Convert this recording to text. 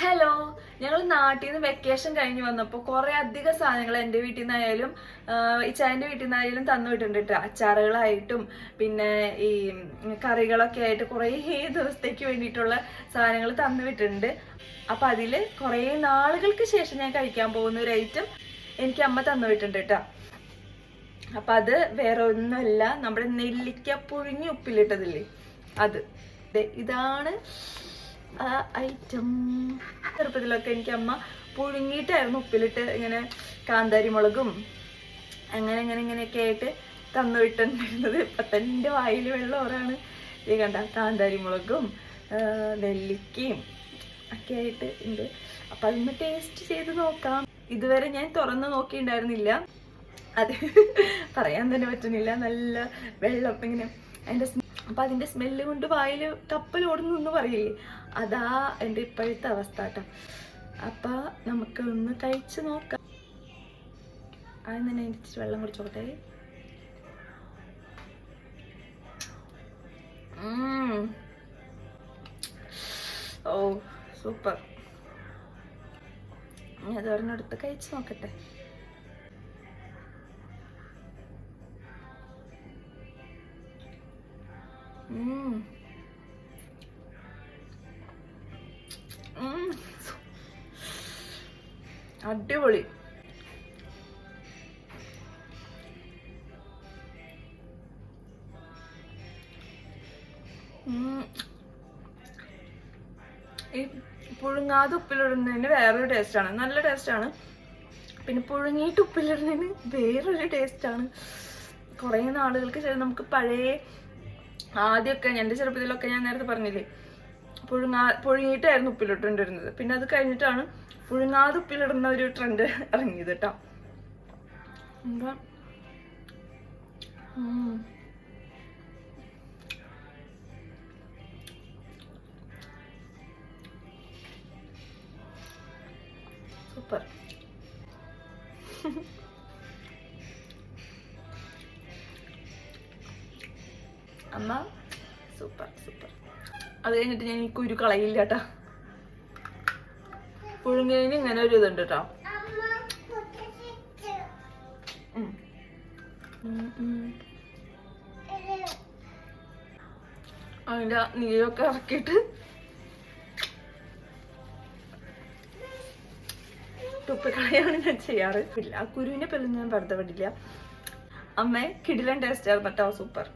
Hello, ഞങ്ങൾ നാട്ടിൽ നിന്ന് വെക്കേഷൻ കഴിഞ്ഞ് വന്നപ്പോൾ കുറേ അധികം സാധനങ്ങൾ എൻ്റെ വീട്ടിൽ നിന്നായാലും ഇച്ചായൻ്റെ വീട്ടിൽ നിന്നായാലും തന്നു വിട്ടിട്ടുണ്ട് കേട്ടോ. അച്ചാറുകളായിട്ടും പിന്നെ ഈ കറികളൊക്കെ ആയിട്ട് കുറേ ദിവസത്തേക്ക് വേണ്ടിയിട്ടുള്ള സാധനങ്ങൾ തന്നു വിട്ടിട്ടുണ്ട്. അപ്പം അതിൽ കുറേ നാളുകൾക്ക് ശേഷം ഞാൻ കഴിക്കാൻ പോകുന്ന ഒരു ഐറ്റം എനിക്ക് അമ്മ തന്നു വിട്ടിട്ടുണ്ട് കേട്ടോ. അപ്പം അത് വേറെ ഒന്നുമല്ല, നമ്മുടെ നെല്ലിക്ക പുഴുങ്ങി ഉപ്പിലിട്ടതില്ലേ അത്. ഇതാണ് ആ ഐറ്റം. ചെറുപ്പത്തിലൊക്കെ എനിക്ക് അമ്മ പുഴുങ്ങിയിട്ടായിരുന്നു ഉപ്പിലിട്ട് ഇങ്ങനെ കാന്താരി മുളകും ഇങ്ങനെയൊക്കെ ആയിട്ട് തന്നു വിട്ടിട്ടുണ്ടായിരുന്നത്. ഇപ്പം തന്നെ വായിൽ വെള്ളം ഓറാണ്. ഈ കണ്ട കാന്താരി മുളകും നെല്ലിക്കയും ഒക്കെ ആയിട്ട് ഉണ്ട്. അപ്പം അതൊന്ന് ടേസ്റ്റ് ചെയ്ത് നോക്കാം. ഇതുവരെ ഞാൻ തുറന്ന് നോക്കിയിട്ടുണ്ടായിരുന്നില്ല, അത് പറയാൻ തന്നെ പറ്റുന്നില്ല. നല്ല വെള്ളം ഇങ്ങനെ അതിൻ്റെ അപ്പം അതിൻ്റെ സ്മെല്ല് കൊണ്ട് വായിൽ കപ്പൽ ഓടുന്നു പറയില്ലേ, അതാ എൻ്റെ ഇപ്പോഴത്തെ അവസ്ഥ കേട്ടോ. അപ്പം നമുക്ക് ഒന്ന് കഴിച്ച് നോക്കാം. ആദ്യം തന്നെ അതിൻ്റെ വെള്ളം കുടിച്ചോട്ടെ. ഓ സൂപ്പർ. ഞാൻ അതൊരെണ്ണെടുത്ത് കഴിച്ച് നോക്കട്ടെ. അടിപൊളി. ഈ പുഴുങ്ങാതെ ഉപ്പിലിടുന്നതിന് വേറൊരു ടേസ്റ്റാണ്, നല്ല ടേസ്റ്റാണ്. പിന്നെ പുഴുങ്ങിയിട്ട് ഉപ്പിലിടുന്നതിന് വേറൊരു ടേസ്റ്റാണ്. കുറേ നാളുകൾക്ക് ശേഷം നമുക്ക് പഴയ ആദ്യമൊക്കെ എൻ്റെ ചെറുപ്പത്തിലൊക്കെ ഞാൻ നേരത്തെ പറഞ്ഞില്ലേ പുഴുങ്ങിയിട്ടായിരുന്നു ഉപ്പിലിട്ടുകൊണ്ടിരുന്നത്. പിന്നെ അത് കഴിഞ്ഞിട്ടാണ് പുഴുങ്ങാതെ ഉപ്പിലിടുന്ന ഒരു ട്രെൻഡ് ഇറങ്ങിയത് കേട്ടോ. സൂപ്പർ. അമ്മ സൂപ്പർ സൂപ്പർ. അത് കഴിഞ്ഞിട്ട് ഞാൻ ഈ കുരു കളയില്ല കേട്ടോ. പുഴുങ്ങലിന് ഇങ്ങനെ ഒരു ഇതുണ്ട് കേട്ടോ. അതിൻ്റെ നീരൊക്കെ ഇറക്കിയിട്ട് തുപ്പിക്കളയാണ് ഞാൻ ചെയ്യാറ്. ഇല്ല, ആ കുരുവിനെ പെല്ലും ഞാൻ വെറുതെ വിടില്ല. അമ്മ കിടിലൻ ടേസ്റ്റ് ആയിരുന്നു കേട്ടോ. സൂപ്പർ.